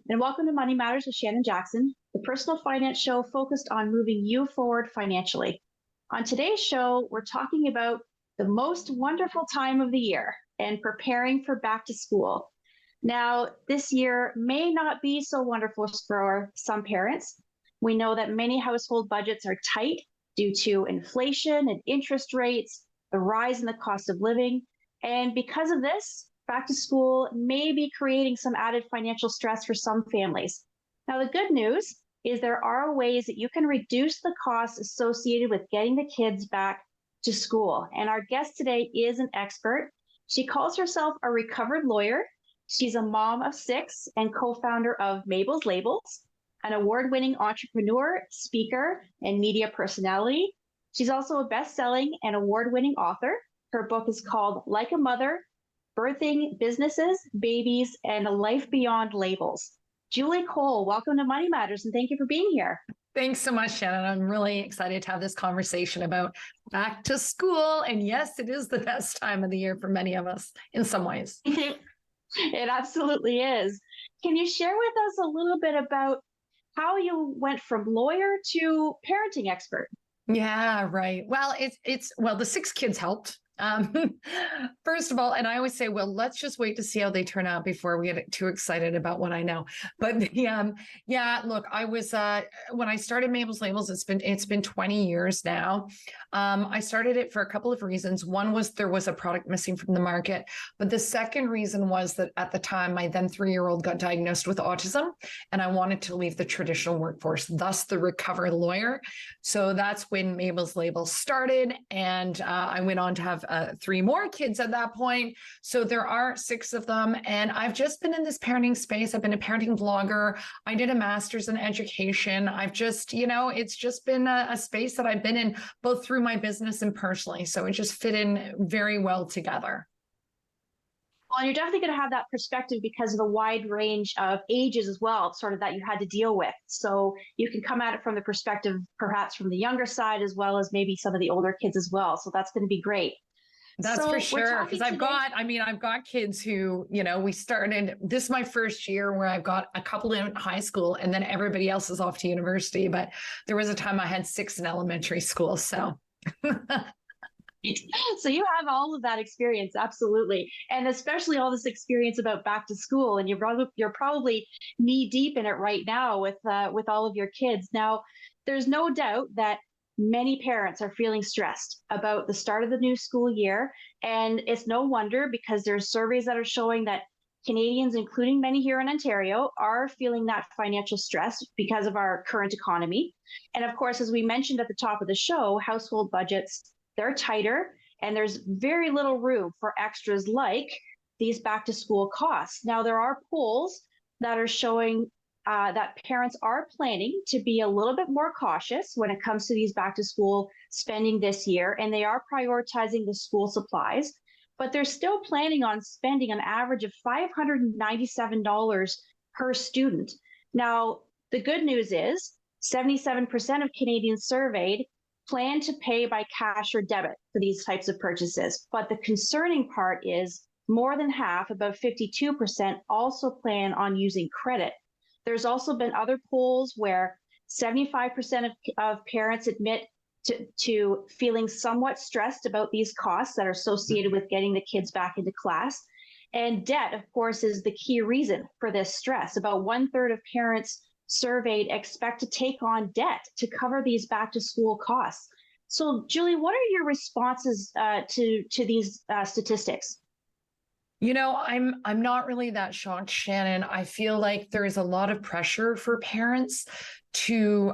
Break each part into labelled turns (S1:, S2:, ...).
S1: and welcome to Money Matters with Shannon Jackson, the personal finance show focused on moving you forward financially. On today's show, we're talking about the most wonderful time of the year and preparing for back to school. Now, this year may not be so wonderful for some parents. We know that many household budgets are tight due to inflation and interest rates, the rise in the cost of living, and because of this, back to school may be creating some added financial stress for some families. Now, the good news is there are ways that you can reduce the costs associated with getting the kids back to school. And our guest today is an expert. She calls herself a recovered lawyer. She's a mom of 6 and co-founder of Mabel's Labels, an award-winning entrepreneur, speaker, and media personality. She's also a best-selling and award-winning author. Her book is called Like a Mother: Birthing Businesses, Babies, and a Life Beyond Labels. Julie Cole, welcome to Money Matters, and thank you for being here.
S2: Thanks so much, Shannon. I'm really excited to have this conversation about back to school. And yes, it is the best time of the year for many of us in some ways.
S1: It absolutely is. Can you share with us a little bit about how you went from lawyer to parenting expert?
S2: Yeah, right. Well, it's the 6 kids helped. First of all, and I always say, well, let's just wait to see how they turn out before we get too excited about what I know. But look, I was when I started Mabel's Labels, it's been 20 years now. I started it for a couple of reasons. One was there was a product missing from the market, but the second reason was that at the time, my then 3-year-old got diagnosed with autism, and I wanted to leave the traditional workforce, thus the recovered lawyer. So that's when Mabel's Labels started, and I went on to have 3 more kids at that point. So there are 6 of them. And I've just been in this parenting space. I've been a parenting blogger. I did a master's in education. I've just, it's just been a space that I've been in both through my business and personally. So it just fit in very well together.
S1: Well, you're definitely going to have that perspective because of the wide range of ages as well, sort of that you had to deal with. So you can come at it from the perspective, perhaps from the younger side, as well as maybe some of the older kids as well. So that's going to be great.
S2: That's for sure. Because I've got kids who, we started, this is my first year where I've got a couple in high school and then everybody else is off to university. But there was a time I had 6 in elementary school. So.
S1: So you have all of that experience, absolutely, and especially all this experience about back to school, and you're probably knee deep in it right now with all of your kids. Now, there's no doubt that many parents are feeling stressed about the start of the new school year, and it's no wonder because there's surveys that are showing that Canadians, including many here in Ontario, are feeling that financial stress because of our current economy. And of course, as we mentioned at the top of the show, household budgets, they're tighter, and there's very little room for extras like these back to school costs. Now, there are polls that are showing that parents are planning to be a little bit more cautious when it comes to these back to school spending this year, and they are prioritizing the school supplies, but they're still planning on spending an average of $597 per student. Now, the good news is 77% of Canadians surveyed plan to pay by cash or debit for these types of purchases. But the concerning part is more than half, about 52%, also plan on using credit. There's also been other polls where 75% of parents admit to feeling somewhat stressed about these costs that are associated with getting the kids back into class. And debt, of course, is the key reason for this stress. About 1/3 of parents surveyed expect to take on debt to cover these back to school costs. So, Julie, what are your responses to these statistics?
S2: I'm not really that shocked, Shannon. I feel like there is a lot of pressure for parents to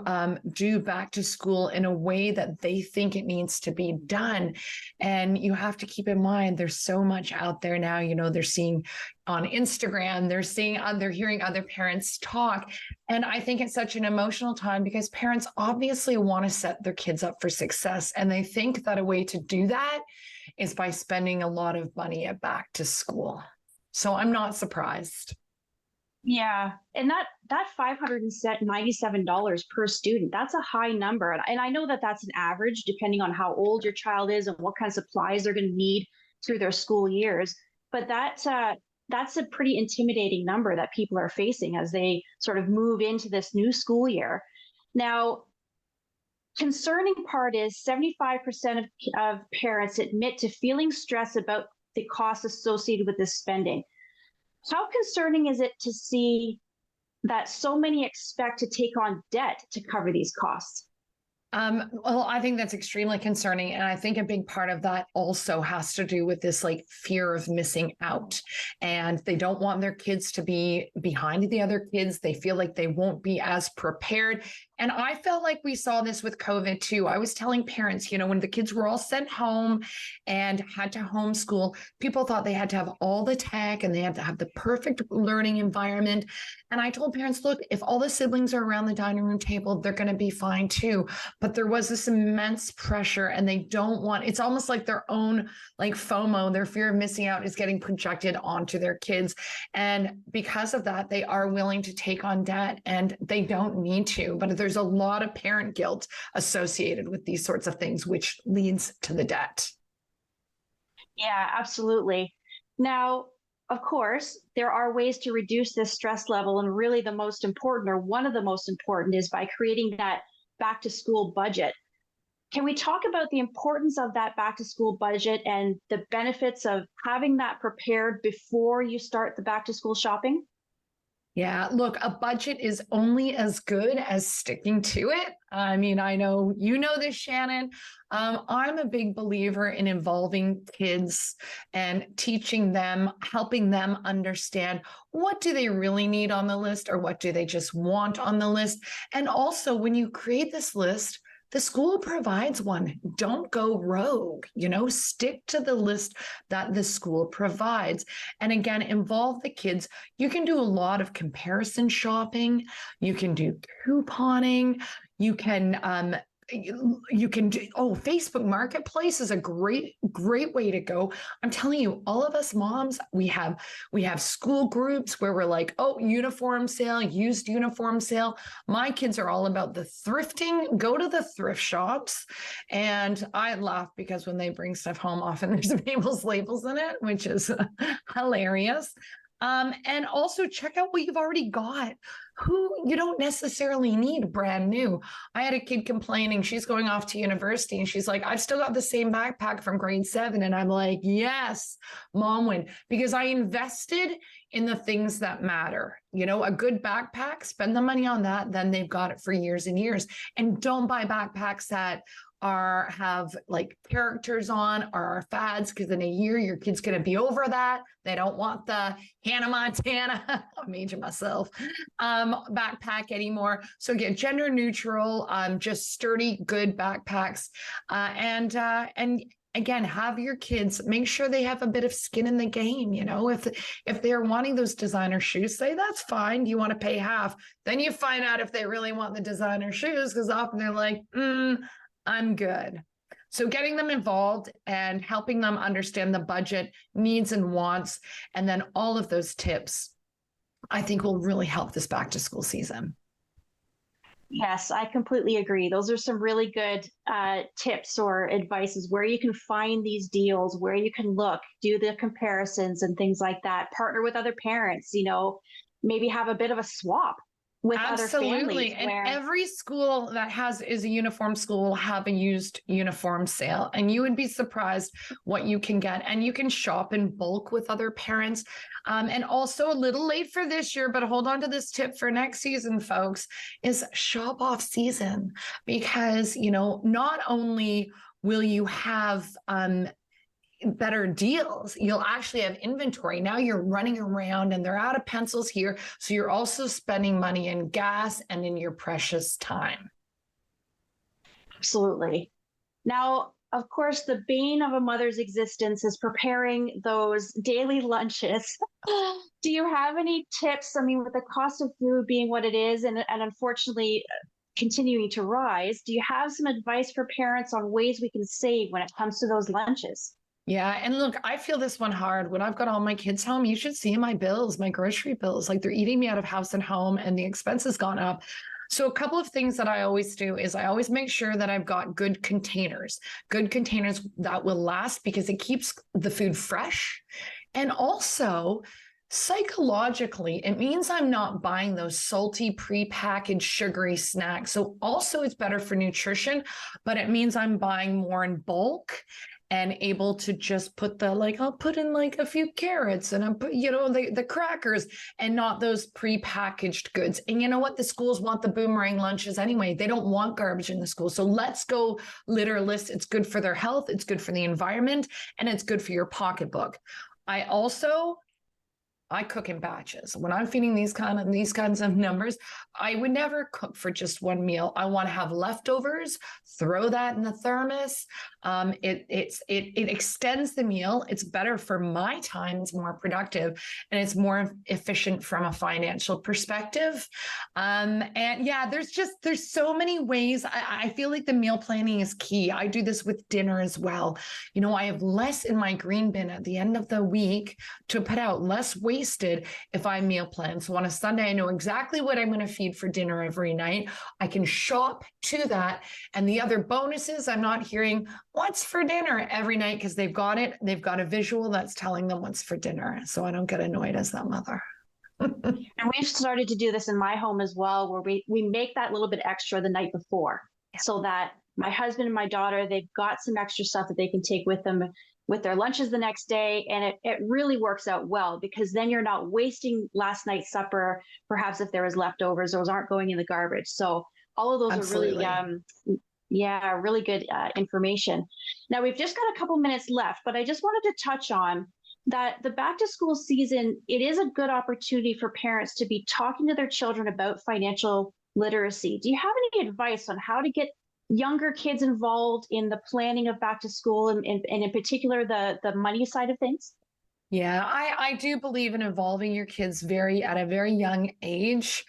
S2: do back to school in a way that they think it needs to be done. And you have to keep in mind, there's so much out there now, they're seeing on Instagram, they're hearing other parents talk. And I think it's such an emotional time because parents obviously want to set their kids up for success. And they think that a way to do that is by spending a lot of money at back to school. So I'm not surprised.
S1: Yeah. And that $597 per student, that's a high number. And I know that that's an average depending on how old your child is and what kind of supplies they're going to need through their school years. But that that's a pretty intimidating number that people are facing as they sort of move into this new school year. Now, concerning part is 75% of parents admit to feeling stress about the costs associated with this spending. How concerning is it to see that so many expect to take on debt to cover these costs?
S2: Well, I think that's extremely concerning. And I think a big part of that also has to do with this like fear of missing out. And they don't want their kids to be behind the other kids. They feel like they won't be as prepared. And I felt like we saw this with COVID too. I was telling parents, when the kids were all sent home and had to homeschool, people thought they had to have all the tech and they had to have the perfect learning environment. And I told parents, look, if all the siblings are around the dining room table, they're going to be fine too. But there was this immense pressure and they don't want, it's almost like their own like FOMO, their fear of missing out is getting projected onto their kids. And because of that, they are willing to take on debt and they don't need to, but there's a lot of parent guilt associated with these sorts of things, which leads to the debt.
S1: Yeah, absolutely. Now, of course, there are ways to reduce this stress level. And really, the most important, or one of the most important, is by creating that back to school budget. Can we talk about the importance of that back to school budget and the benefits of having that prepared before you start the back to school shopping?
S2: Yeah, look, a budget is only as good as sticking to it. I mean, I know you know this, Shannon. I'm a big believer in involving kids and teaching them, helping them understand what do they really need on the list or what do they just want on the list. And also, when you create this list, the school provides one. Don't go rogue, stick to the list that the school provides. And again, involve the kids. You can do a lot of comparison shopping. You can do couponing. You can do, Facebook Marketplace is a great way to go. I'm telling you, all of us moms, we have school groups where we're like, uniform sale, used uniform sale. My kids are all about the thrifting. Go to the thrift shops. And I laugh because when they bring stuff home, often there's people's labels in it, which is hilarious. And also check out what you've already got. Who you don't necessarily need brand new. I had a kid complaining, she's going off to university and she's like, I've still got the same backpack from grade 7. And I'm like, yes, mom win, because I invested in the things that matter. A good backpack, spend the money on that, then they've got it for years and years. And don't buy backpacks that have like characters on or are fads, because in a year your kid's going to be over that. They don't want the Hannah Montana, I'm aging myself, backpack anymore. So get gender neutral, just sturdy, good backpacks, and again, have your kids make sure they have a bit of skin in the game. If they're wanting those designer shoes, say that's fine. You want to pay half. Then you find out if they really want the designer shoes, because often they're like, I'm good. So getting them involved and helping them understand the budget, needs and wants, and then all of those tips, I think will really help this back to school season.
S1: Yes, I completely agree. Those are some really good tips or advices where you can find these deals, where you can look, do the comparisons and things like that. Partner with other parents, maybe have a bit of a swap with other families.
S2: And every school that is a uniform school will have a used uniform sale. And you would be surprised what you can get. And you can shop in bulk with other parents. And also a little late for this year, but hold on to this tip for next season, folks, is shop off season. Because, not only will you have better deals, you'll actually have inventory. Now you're running around and they're out of pencils here. So you're also spending money in gas and in your precious time.
S1: Absolutely. Now, of course, the bane of a mother's existence is preparing those daily lunches. Do you have any tips? I mean, with the cost of food being what it is, and unfortunately continuing to rise, do you have some advice for parents on ways we can save when it comes to those lunches?
S2: Yeah. And look, I feel this one hard. When I've got all my kids home, you should see my bills, my grocery bills, like they're eating me out of house and home and the expense has gone up. So a couple of things that I always do is I always make sure that I've got good containers that will last, because it keeps the food fresh. And also Psychologically, it means I'm not buying those salty, prepackaged, sugary snacks. So also it's better for nutrition, but it means I'm buying more in bulk and able to just put I'll put in like a few carrots and I put, the crackers and not those prepackaged goods. And you know what? The schools want the boomerang lunches anyway. They don't want garbage in the school. So let's go literalist. It's good for their health. It's good for the environment, and it's good for your pocketbook. I cook in batches. When I'm feeding these kinds of numbers, I would never cook for just one meal. I want to have leftovers, throw that in the thermos. It extends the meal. It's better for my time. It's more productive, and it's more efficient from a financial perspective. And yeah, there's so many ways. I feel like the meal planning is key. I do this with dinner as well. I have less in my green bin at the end of the week to put out, less wasted if I meal plan. So on a Sunday, I know exactly what I'm going to feed for dinner every night. I can shop to that. And the other bonuses, I'm not hearing what's for dinner every night because they've got it. They've got a visual that's telling them what's for dinner. So I don't get annoyed as that mother.
S1: And we've started to do this in my home as well, where we make that little bit extra the night before, so that my husband and my daughter, they've got some extra stuff that they can take with them with their lunches the next day. And it really works out well, because then you're not wasting last night's supper. Perhaps if there was leftovers, those aren't going in the garbage. So all of those
S2: Absolutely.
S1: are really, really good information. Now we've just got a couple minutes left, but I just wanted to touch on that the back to school season, it is a good opportunity for parents to be talking to their children about financial literacy. Do you have any advice on how to get younger kids involved in the planning of back to school, and in particular the money side of things?
S2: Yeah, I do believe in involving your kids at a very young age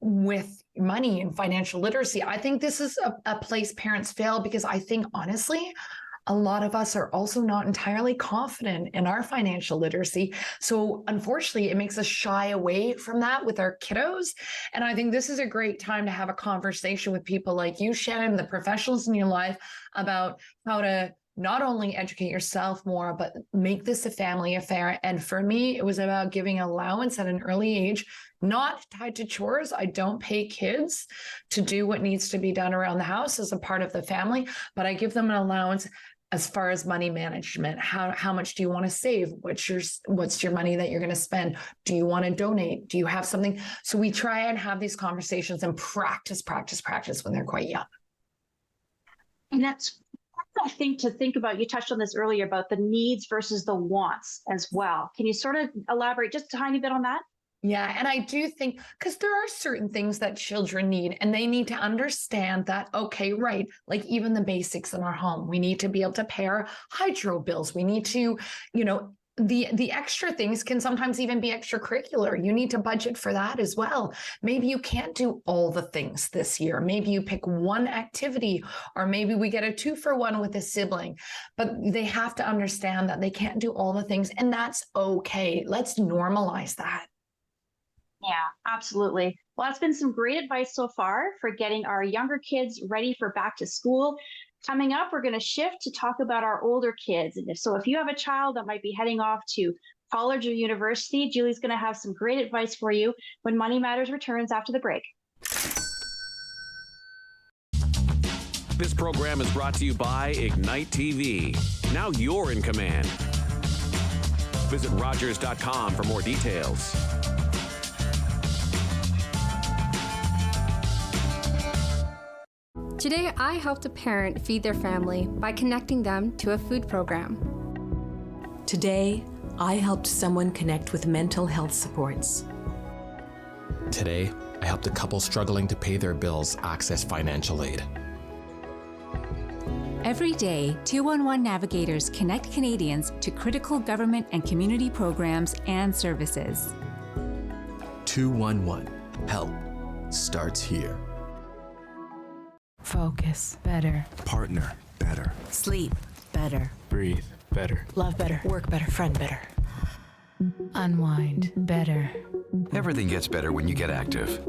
S2: with money and financial literacy. I think this is a place parents fail, because I think honestly, a lot of us are also not entirely confident in our financial literacy. So unfortunately, it makes us shy away from that with our kiddos. And I think this is a great time to have a conversation with people like you, Shannon, the professionals in your life, about how to not only educate yourself more, but make this a family affair. And for me, it was about giving allowance at an early age, not tied to chores. I don't pay kids to do what needs to be done around the house as a part of the family, but I give them an allowance as far as money management. How much do you want to save? What's your money that you're going to spend? Do you want to donate? Do you have something? So we try and have these conversations and practice when they're quite young.
S1: And that's, I think, to think about, you touched on this earlier about the needs versus the wants as well. Can you sort of elaborate just a tiny bit on that?
S2: Yeah. And I do think, because there are certain things that children need, and they need to understand that, okay, right, like even the basics in our home, we need to be able to pay our hydro bills. We need to, the extra things can sometimes even be extracurricular. You need to budget for that as well. Maybe you can't do all the things this year. Maybe you pick one activity, or maybe we get a 2-for-1 with a sibling, but they have to understand that they can't do all the things, and that's okay. Let's normalize that.
S1: Yeah, absolutely. Well, that's been some great advice so far for getting our younger kids ready for back to school. Coming up, we're going to shift to talk about our older kids. And if you have a child that might be heading off to college or university, Julie's going to have some great advice for you when Money Matters returns after the break.
S3: This program is brought to you by Ignite TV. Now you're in command. Visit Rogers.com for more details.
S4: Today, I helped a parent feed their family by connecting them to a food program.
S5: Today, I helped someone connect with mental health supports.
S6: Today, I helped a couple struggling to pay their bills access financial aid.
S7: Every day, 211 navigators connect Canadians to critical government and community programs and services.
S6: 211. Help starts here.
S8: Focus better.
S6: Partner better.
S8: Sleep better.
S6: Breathe better.
S8: Love better. Work better. Friend better. Unwind better.
S9: Everything gets better when you get active.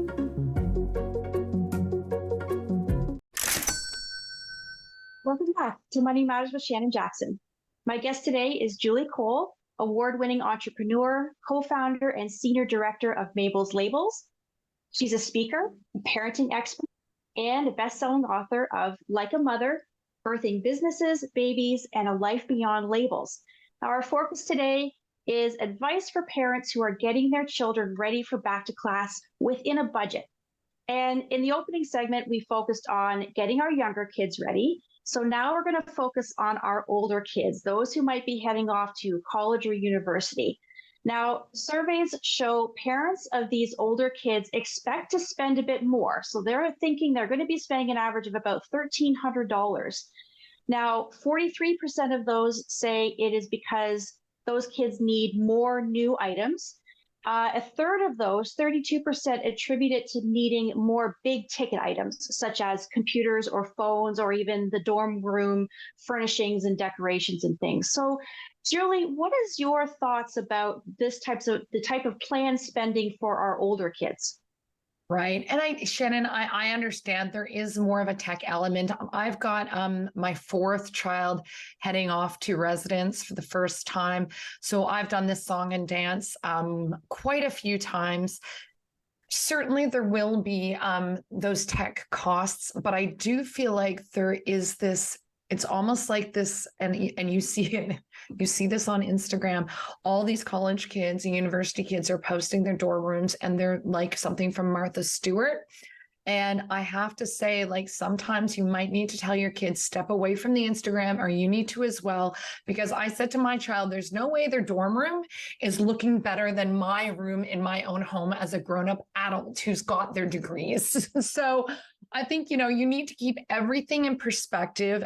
S1: Welcome back to Money Matters with Shannon Jackson. My guest today is Julie Cole, award-winning entrepreneur, co-founder, and senior director of Mabel's Labels. She's a speaker, a parenting expert, and a best-selling author of Like a Mother, Birthing Businesses, Babies, and a Life Beyond Labels. Now, our focus today is advice for parents who are getting their children ready for back to class within a budget. And in the opening segment, we focused on getting our younger kids ready. So now we're going to focus on our older kids, those who might be heading off to college or university. Now, surveys show parents of these older kids expect to spend a bit more. So they're thinking they're going to be spending an average of about $1,300. Now, 43% of those say it is because those kids need more new items. A third of those, 32%, attribute it to needing more big ticket items, such as computers or phones, or even the dorm room furnishings and decorations and things. So, Julie, what is your thoughts about the type of planned spending for our older kids?
S2: Right. And Shannon, I understand there is more of a tech element. I've got my fourth child heading off to residence for the first time. So I've done this song and dance quite a few times. Certainly there will be those tech costs, but I do feel like there is this, it's almost like this, and you see it, you see this on Instagram. All these college kids and university kids are posting their dorm rooms, and they're like something from Martha Stewart. And I have to say, like, sometimes you might need to tell your kids, step away from the Instagram, or you need to as well. Because I said to my child, there's no way their dorm room is looking better than my room in my own home as a grown-up adult who's got their degrees. So I think, you need to keep everything in perspective.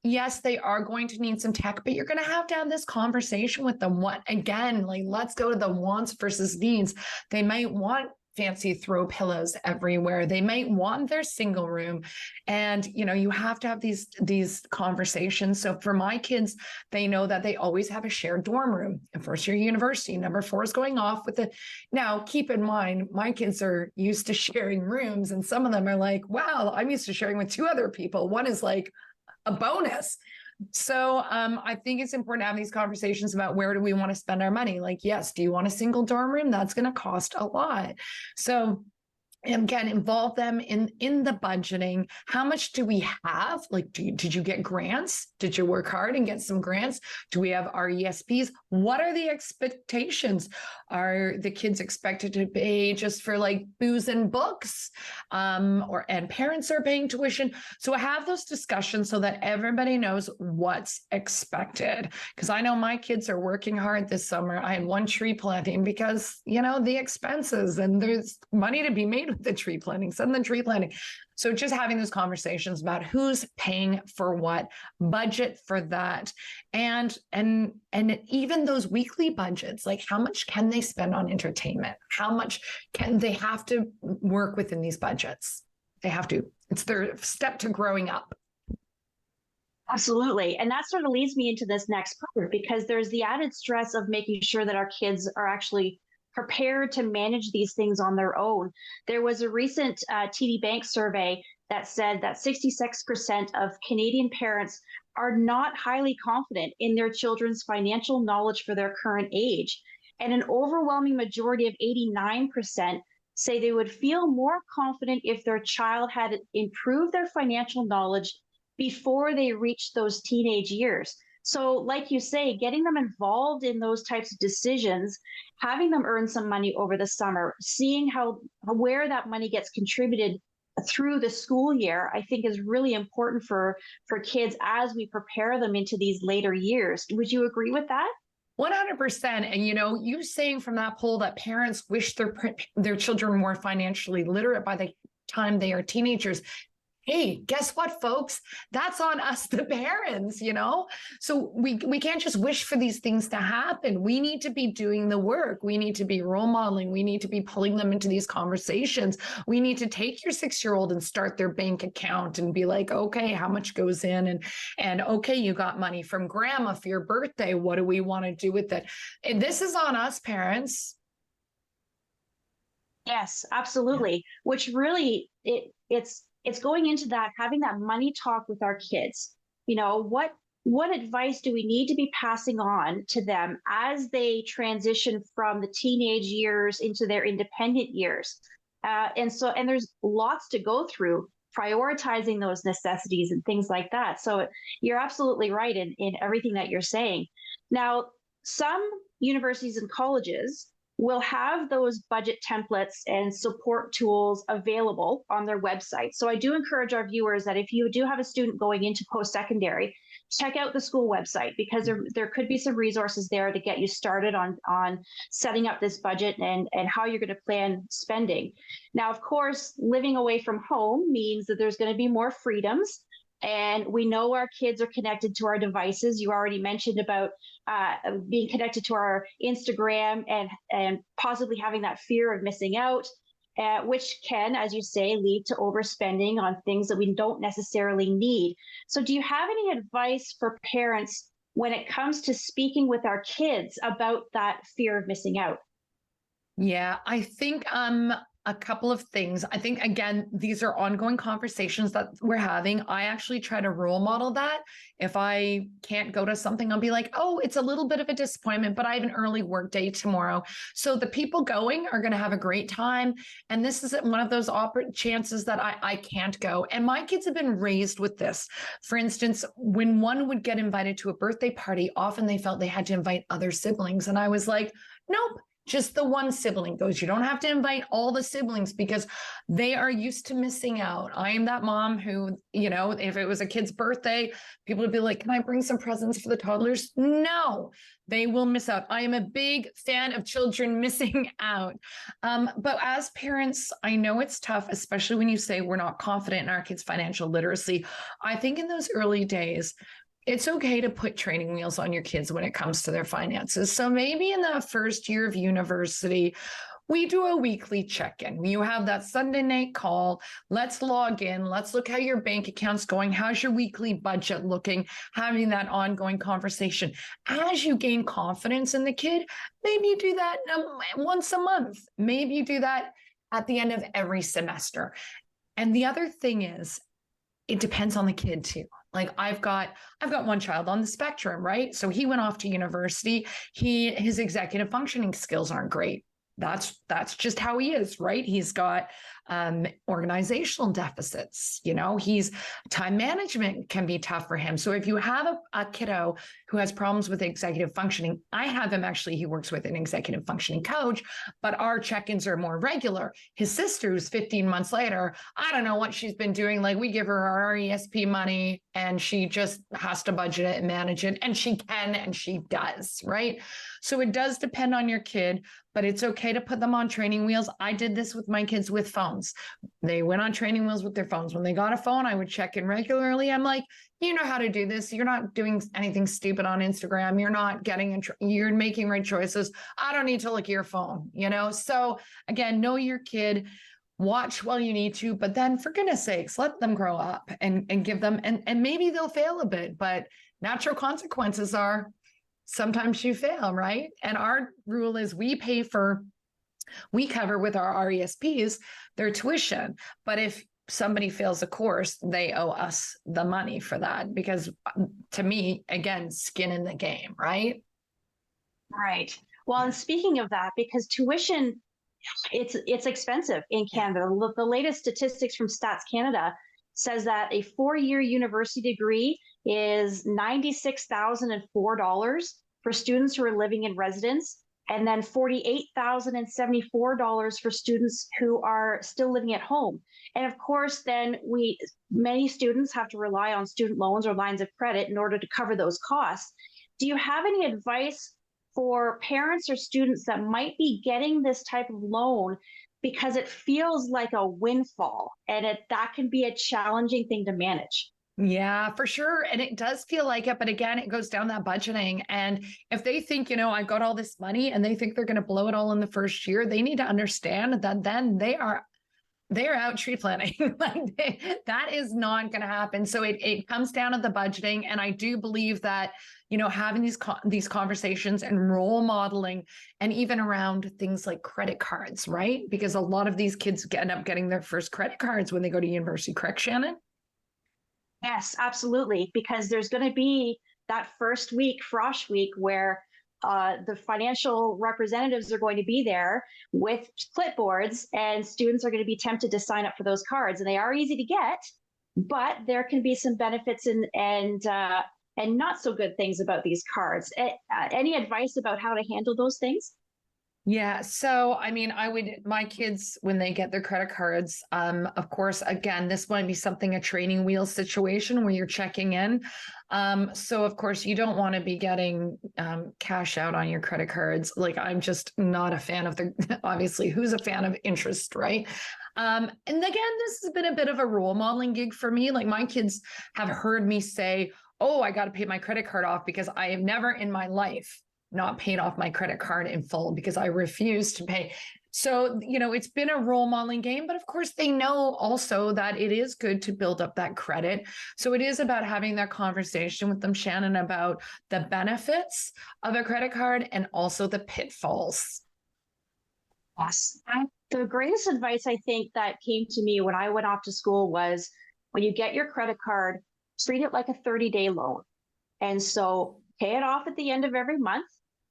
S2: Yes, they are going to need some tech, but you're going to have this conversation with them. Let's go to the wants versus needs. They might want fancy throw pillows everywhere. They might want their single room. And, you have to have these conversations. So for my kids, they know that they always have a shared dorm room. In first year university, number 4 is going off with it. Now, keep in mind, my kids are used to sharing rooms, and some of them are like, wow, I'm used to sharing with 2 other people. One is like a bonus. So I think it's important to have these conversations about where do we want to spend our money? Like, yes, do you want a single dorm room? That's going to cost a lot. So again, involve them in the budgeting. How much do we have? Like, did you get grants? Did you work hard and get some grants? Do we have RESPs? What are the expectations? Are the kids expected to pay just for like booze and books? And parents are paying tuition. So have those discussions so that everybody knows what's expected. Because I know my kids are working hard this summer. I had one tree planting because, the expenses, and there's money to be made with the tree planting, send the tree planting. So just having those conversations about who's paying for what, budget for that, and even those weekly budgets, like how much can they spend on entertainment? How much can they have to work within these budgets? They have to. It's their step to growing up.
S1: Absolutely. And that sort of leads me into this next part, because there's the added stress of making sure that our kids are actually prepared to manage these things on their own. There was a recent TD Bank survey that said that 66% of Canadian parents are not highly confident in their children's financial knowledge for their current age. And an overwhelming majority of 89% say they would feel more confident if their child had improved their financial knowledge before they reached those teenage years. So like you say, getting them involved in those types of decisions, having them earn some money over the summer, seeing where that money gets contributed through the school year, I think is really important for kids as we prepare them into these later years. Would you agree with that?
S2: 100%. And, you saying from that poll that parents wish their children were more financially literate by the time they are teenagers. Hey, guess what, folks? That's on us, the parents, So we can't just wish for these things to happen. We need to be doing the work. We need to be role modeling. We need to be pulling them into these conversations. We need to take your 6-year-old and start their bank account and be like, okay, how much goes in? And okay, you got money from grandma for your birthday. What do we want to do with it? And this is on us, parents.
S1: Yes, absolutely. Yeah. Which really, it's going into that, having that money talk with our kids. What what advice do we need to be passing on to them as they transition from the teenage years into their independent years? And there's lots to go through, prioritizing those necessities and things like that. So you're absolutely right in everything that you're saying. Now, some universities and colleges will have those budget templates and support tools available on their website. So I do encourage our viewers that if you do have a student going into post-secondary, check out the school website, because there could be some resources there to get you started on setting up this budget and how you're going to plan spending. Now, of course, living away from home means that there's going to be more freedoms. And we know our kids are connected to our devices. You already mentioned about being connected to our Instagram and possibly having that fear of missing out, which can, as you say, lead to overspending on things that we don't necessarily need. So do you have any advice for parents when it comes to speaking with our kids about that fear of missing out?
S2: Yeah, I think a couple of things. I think, again, these are ongoing conversations that we're having. I actually try to role model that. If I can't go to something, I'll be like, oh, it's a little bit of a disappointment, but I have an early work day tomorrow. So the people going are going to have a great time. And this is one of those chances that I can't go. And my kids have been raised with this. For instance, when one would get invited to a birthday party, often they felt they had to invite other siblings. And I was like, nope. Just the one sibling goes. You don't have to invite all the siblings because they are used to missing out. I am that mom who, if it was a kid's birthday, people would be like, can I bring some presents for the toddlers? No, they will miss out. I am a big fan of children missing out. But as parents, I know it's tough, especially when you say we're not confident in our kids' financial literacy. I think in those early days, it's okay to put training wheels on your kids when it comes to their finances. So maybe in the first year of university, we do a weekly check-in. You have that Sunday night call. Let's log in. Let's look how your bank account's going. How's your weekly budget looking? Having that ongoing conversation. As you gain confidence in the kid, maybe you do that once a month. Maybe you do that at the end of every semester. And the other thing is, it depends on the kid too. Like I've got one child on the spectrum, right? So he went off to university. His executive functioning skills aren't great. That's just how he is, right? He's got organizational deficits. He's time management can be tough for him. So if you have a kiddo who has problems with executive functioning, I have him actually, he works with an executive functioning coach, but our check-ins are more regular. His sister, who's 15 months later, I don't know what she's been doing. Like we give her our RESP money and she just has to budget it and manage it. And she can, and she does, right? So it does depend on your kid, but it's okay to put them on training wheels. I did this with my kids with phones. They went on training wheels with their phones. When they got a phone, I would check in regularly. I'm like, you know how to do this. You're not doing anything stupid on Instagram. You're not you're making right choices. I don't need to look at your phone, So again, know your kid, watch while you need to, but then for goodness sakes, let them grow up and give them, and maybe they'll fail a bit, but natural consequences are sometimes you fail, right? And our rule is we cover with our RESPs their tuition. But if somebody fails a course, they owe us the money for that, because to me, again, skin in the game, right?
S1: Right. Well, and speaking of that, because tuition, it's expensive in Canada. The latest statistics from Stats Canada says that a 4-year university degree is $96,004 for students who are living in residence, and then $48,074 for students who are still living at home. And of course, then many students have to rely on student loans or lines of credit in order to cover those costs. Do you have any advice for parents or students that might be getting this type of loan because it feels like a windfall, and that can be a challenging thing to manage?
S2: Yeah, for sure. And it does feel like it. But again, it goes down that budgeting. And if they think, I've got all this money and they think they're going to blow it all in the first year, they need to understand that then they are out tree planting. That is not going to happen. So it comes down to the budgeting. And I do believe that, having these conversations and role modeling, and even around things like credit cards, right? Because a lot of these kids end up getting their first credit cards when they go to university, correct, Shannon?
S1: Yes, absolutely. Because there's going to be that first week, Frosh Week, where the financial representatives are going to be there with clipboards, and students are going to be tempted to sign up for those cards. And they are easy to get, but there can be some benefits and not so good things about these cards. Any advice about how to handle those things?
S2: Yeah. So, I mean, my kids, when they get their credit cards, of course, again, this might be something, a training wheel situation where you're checking in. So of course you don't want to be getting, cash out on your credit cards. Like, I'm just not a fan of obviously, who's a fan of interest, right? And again, this has been a bit of a role modeling gig for me. Like, my kids have heard me say, oh, I got to pay my credit card off, because I have never in my life not paid off my credit card in full, because I refuse to pay. So, it's been a role modeling game, but of course they know also that it is good to build up that credit. So it is about having that conversation with them, Shannon, about the benefits of a credit card and also the pitfalls.
S1: Yes. The greatest advice I think that came to me when I went off to school was, when you get your credit card, treat it like a 30-day loan. And so pay it off at the end of every month.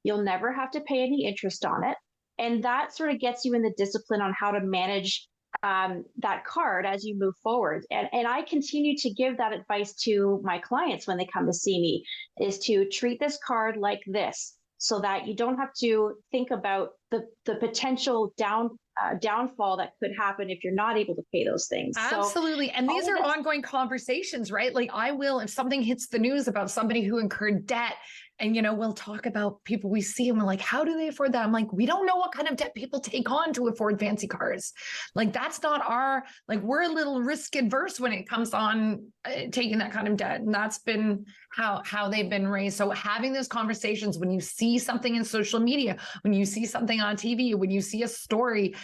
S1: You'll never have to pay any interest on it. And that sort of gets you in the discipline on how to manage that card as you move forward. And I continue to give that advice to my clients when they come to see me, is to treat this card like this, so that you don't have to think about the potential downfall that could happen if you're not able to pay those things.
S2: Absolutely. And these are ongoing conversations, right? Like, I will, if something hits the news about somebody who incurred debt, and, we'll talk about people we see and we're like, how do they afford that? I'm like, we don't know what kind of debt people take on to afford fancy cars. Like, that's not we're a little risk adverse when it comes on taking that kind of debt. And that's been how they've been raised. So having those conversations, when you see something in social media, when you see something on TV, when you see a story,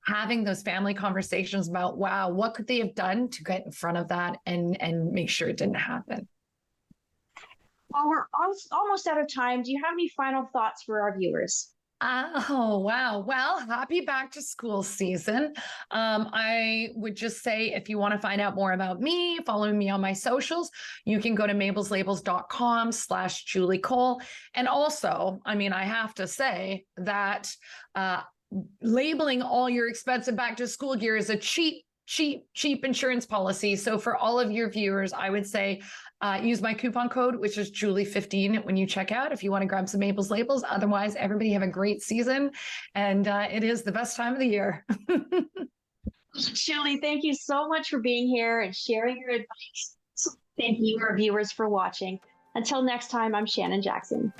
S2: having those family conversations about, wow, what could they have done to get in front of that and make sure it didn't happen.
S1: Well, we're almost out of time. Do you have any final thoughts for our viewers?
S2: Oh, wow. Well, happy back to school season. I would just say, if you want to find out more about me, follow me on my socials, you can go to mabelslabels.com/Julie Cole. And also, I mean, I have to say that labeling all your expensive back to school gear is a cheap insurance policy. So for all of your viewers, I would say use my coupon code, which is Julie15 when you check out, if you want to grab some Mabel's Labels. Otherwise, everybody have a great season. And it is the best time of the year.
S1: Julie, thank you so much for being here and sharing your advice. Thank you, our viewers, for watching. Until next time, I'm Shannon Jackson.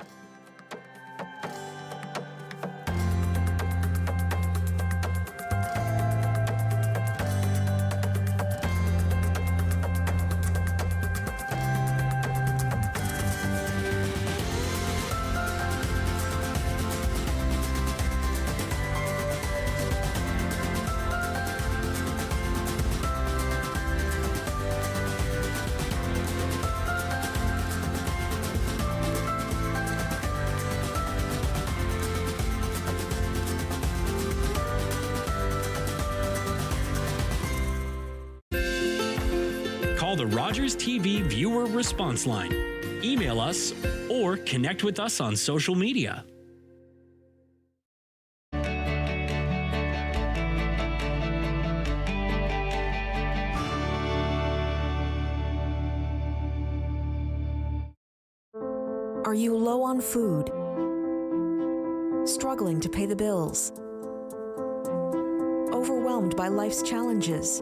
S10: Call the Rogers TV Viewer Response Line. Email us or connect with us on social media.
S11: Are you low on food? Struggling to pay the bills? Overwhelmed by life's challenges?